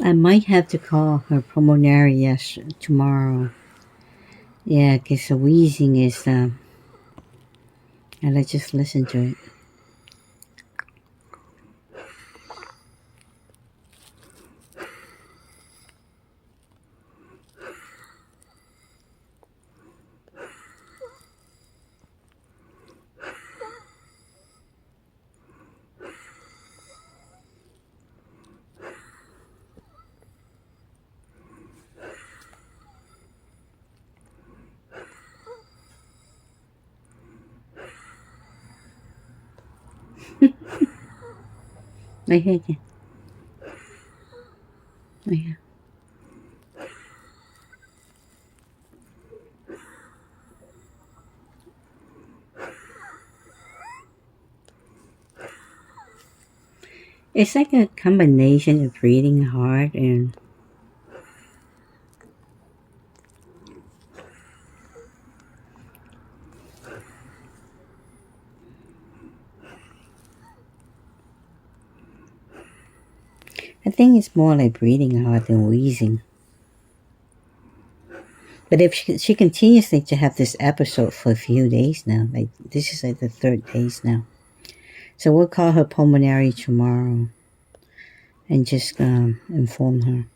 I might have to call her pulmonary tomorrow. Yeah, because the wheezing is, and let's just listen to it. Right here again. Right here. It's like a combination of breathing hard and I think it's more like breathing hard than wheezing. But if she continuously to have this episode for a few days now, like this is like the third days now. So we'll call her pulmonary tomorrow and just inform her.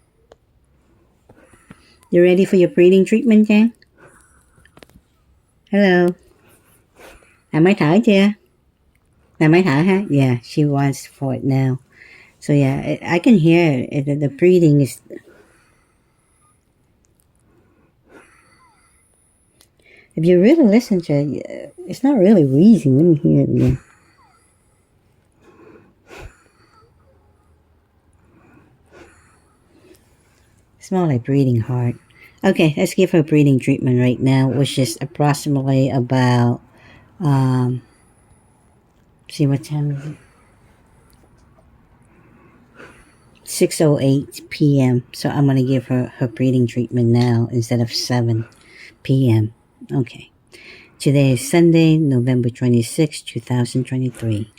You ready for your breathing treatment, Jan? Hello. Làm máy thở chưa? Làm máy thở ha? Yeah, she wants for it now. So yeah, I can hear it. The breathing is... If you really listen to it, it's not really wheezing. Let me hear it again. It's more like breathing hard. Okay, let's give her a breathing treatment right now, which is approximately about, see what time is it? 6:08 p.m. So I'm going to give her her breathing treatment now instead of 7 p.m. Okay. Today is Sunday, November 26, 2023.